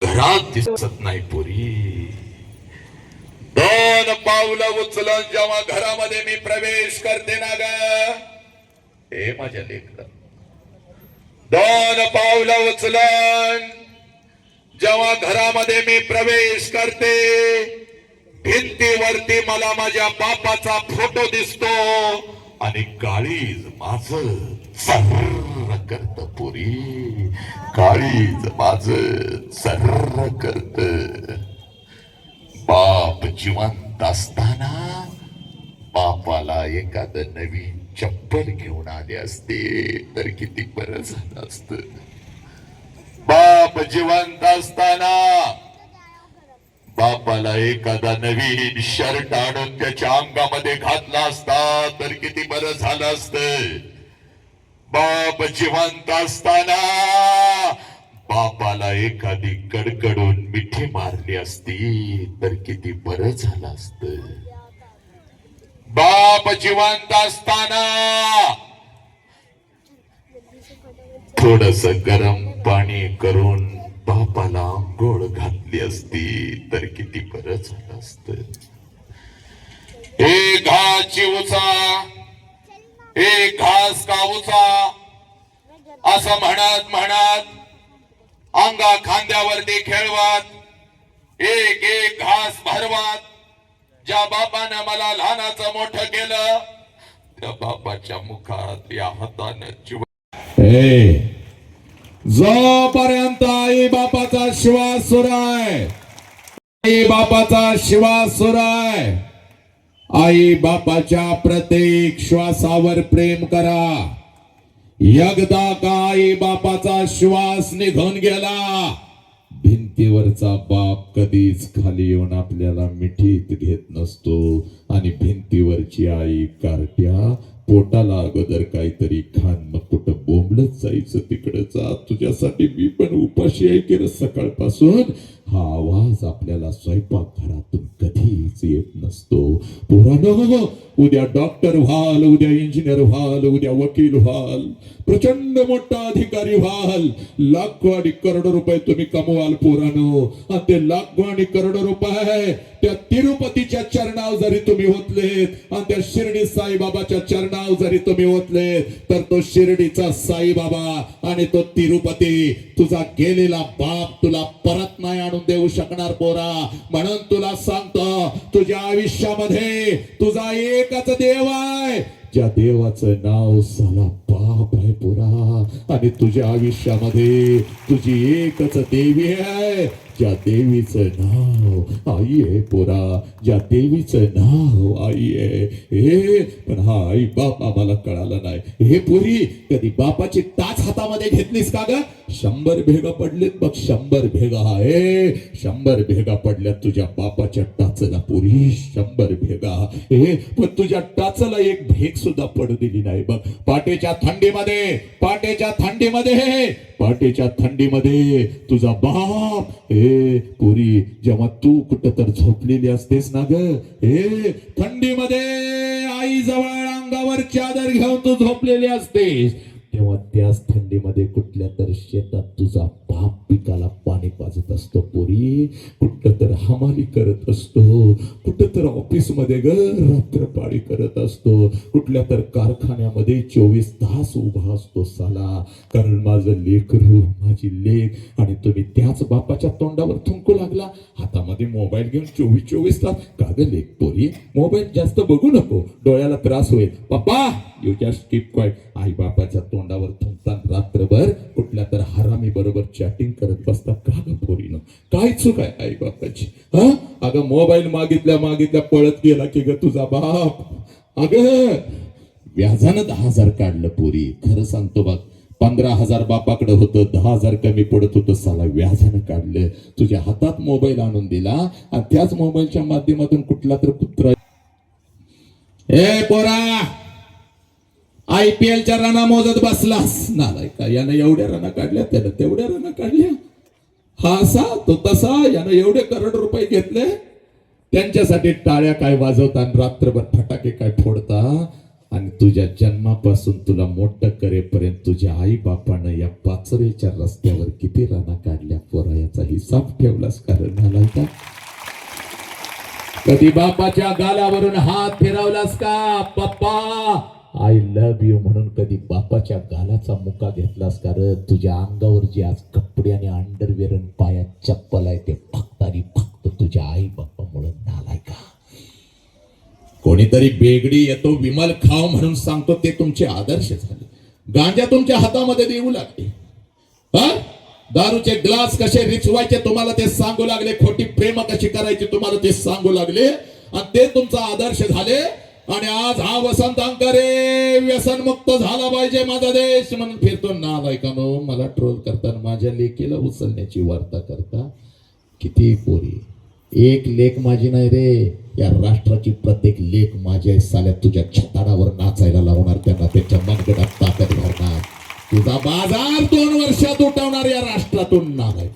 घरात दिसत नाही पोरी. 2 पावलं उचलून जेव्हा घरामध्ये मी प्रवेश करते ना ग, हे माझ्या लेकरं, 2 पावलं उचलून जेव्हा घरामध्ये मी प्रवेश करते, भिंतीवरती मला माझ्या बापाचा फोटो दिसतो आणि काळीज माझं सर्र करत पोरी, काळीज माझं सर्र करत. बाप जिवंत असताना बापाला एखादं नवीन चप्पल घेऊन आले असते तर किती बरं झालं असत. बाप जिवंत असताना बापाला एखादा नवीन शर्ट आणून त्याच्या अंगामध्ये घातला असता तर किती बरं झालं असत. बाप जिवंत असताना बापाला एखादी कडकडून मिठी मारली असती तर किती बरं झालं असत. बाप जिवंत असताना थोडस गरम पाणी करून बापाला आंघोळ घातली असती तर किती बरं झालं असत. एक घास चिवचा, एक घास काऊचा असं म्हणत म्हणत अंगा खांद्यावरती खेळवत एक एक घास भरवत ज्या बापानं मला लहानाचं मोठं केलं त्या बापाच्या मुखात या हातानं जोपर्यंत आई बापाचा श्वास सुरू आहे, आई बापाचा श्वास सुरू आहे, आई बापाच्या प्रत्येक श्वासावर प्रेम करा. एकदा का आई बापाचा श्वास निघून गेला, भिंतीवरचा बाप कधीच खाली येऊन आपल्याला मिठीत घेत नसतो. आणि भिंतीवरची आई कारट्या पोटाला अगोदर काहीतरी खान, मग कुठं बोंबलत जायचं तिकडे जा, तुझ्यासाठी मी पण उपाशी आहे की सकाळपासून. हा आवाज आपल्याला स्वयंपाक घरातून कधीच येत नसतो. पोरांनो, उद्या डॉक्टर व्हाल, उद्या इंजिनियर व्हाल, उद्या वकील व्हाल, प्रचंड मोठा अधिकारी व्हाल, लाखो आणि करोडो रुपये तुम्ही कमवाल पोरांनो. आणि ते लाखो आणि करोडो रुपये त्या तिरुपतीच्या चरणावर जरी तुम्ही ओतलेत आणि त्या शिर्डी साईबाबाच्या चरणावर जरी तुम्ही ओतलेत तर तो शिर्डीचा साईबाबा आणि तो तिरुपती तुझा गेलेला बाप तुला परत नाही आणून देऊ शकणार पोरा. म्हणून तुला सांगतो, तुझ्या आयुष्यामध्ये तुझा एकच देव आहे, ज्या देवाचं नाव साला बाप आहे पोरा. आणि तुझ्या आयुष्यामध्ये तुझी एकच देवी आहे, ज्या देवीचं नाव आई आहे पोरा, ज्या देवीचं नाव आई आहे. हे पण हा आई बाप आम्हाला कळाला नाही. हे पोरी, कधी बापाची टाच हातामध्ये घेतलीस का ग? 100 भेगा पडलेत बघ, 100 भेगा आहे, 100 भेगा पडल्या तुझ्या बापाच्या टाचला पोरी, 100 भेगा. हे पण तुझ्या टाचला एक भेग सुद्धा पडू दिली नाही बघ. पाटेच्या थंडीमध्ये, पाटेच्या थंडीमध्ये, पाटेच्या थंडीमध्ये तुझा बाप, हे पुरी, जेव्हा तू कुठं तर झोपलेली असतेस ना ग, हे थंडीमध्ये आई जवळ अंगावर चादर घेऊन तू झोपलेली असतेस, तेव्हा त्याच थंडीमध्ये कुठल्या तर शेतात तुझा बाप पिकाला पाणी पाजत असतो पोरी, कुठं तर हमाली करत असतो, कुठं तर ऑफिस मध्ये ग रात्रपाळी करत असतो, कुठल्या तर कारखान्यामध्ये 24 तास उभा असतो साला. कारण माझं लेकरू, माझी लेक, आणि तुम्ही त्याच बापाच्या तोंडावर थुंकू लागला, हातामध्ये मोबाईल घेऊन 24 तास. का ग लेक पोरी, मोबाईल जास्त बघू नको, डोळ्याला त्रास होईल. पप्पा यू जस्ट कीप क्वाइट. आई बापाच्या तोंडावर थुंकतात रात्रभर, कुठल्या तर हरामी बरोबर चॅटिंग करत बसतात. का ग पोरीनं, काय चूक आहे आई बापाची? हा अगं मोबाईल मागितल्या मागितल्या पळत गेला की ग तुझा बाप, अगं व्याजानं 10,000 काढलं पोरी. खरं सांगतो बघ, 15,000 बापाकडे होतं, 10,000 कमी पडत होतं साला, व्याजानं काढलं. तुझ्या हातात मोबाईल आणून दिला आणि त्याच मोबाईलच्या माध्यमातून कुठला तर कुत्रा, ए पोरा IPLच्या रना मोजत बसलास नालाय का? यानं एवढ्या रना काढल्या, त्यानं तेवढ्या रना काढल्या, हा असा तो तसा, यानं एवढे करोड रुपये घेतले, त्यांच्यासाठी टाळ्या काय वाजवता, रात्रभर फटाके काय फोडता. आणि तुझ्या जन्मापासून तुला मोठं करेपर्यंत तुझ्या आई बापानं या पाचरेच्या रस्त्यावर किती राना काढल्या पोरा याचा हिसाब ठेवलास कारण आलाय का? कधी बापाच्या गालावरून हात फिरवलास का? पप्पा आय लव्ह यू म्हणून कधी बापाच्या गालाचा मुका घेतलास का रे? तुझ्या अंगावर जे आज कपडे आणि अंडरवेअर आणि पायात चप्पल आहे ते फक्त आणि फक्त तुझ्या आई बापामुळे नालाय का? कोणीतरी बेगडी येतो विमल खाव म्हणून सांगतो ते तुमचे आदर्श झाले. गांजा तुमच्या हातामध्ये देऊ लागले. हा दारूचे ग्लास कसे रिचवायचे तुम्हाला ते सांगू लागले. खोटी प्रेम कशी करायची तुम्हाला ते सांगू लागले आणि ते तुमचा आदर्श झाले. आणि आज हा वसंत अंकारे व्यसनमुक्त झाला पाहिजे माझा देश म्हणून फिरतो. नालायकानो मला ट्रोल करताना माझ्या लेकीला उचलण्याची वार्ता करता. किती पोरी एक लेख माझी नाही रे, या राष्ट्राची प्रत्येक लेख माझ्या साल्या तुझ्या छताडावर नाचायला लावणार. त्यांना त्याच्या मनगटात ताकद भरणार. तुझा बाजार 2 वर्षात उठवणार या राष्ट्रातून नालायक.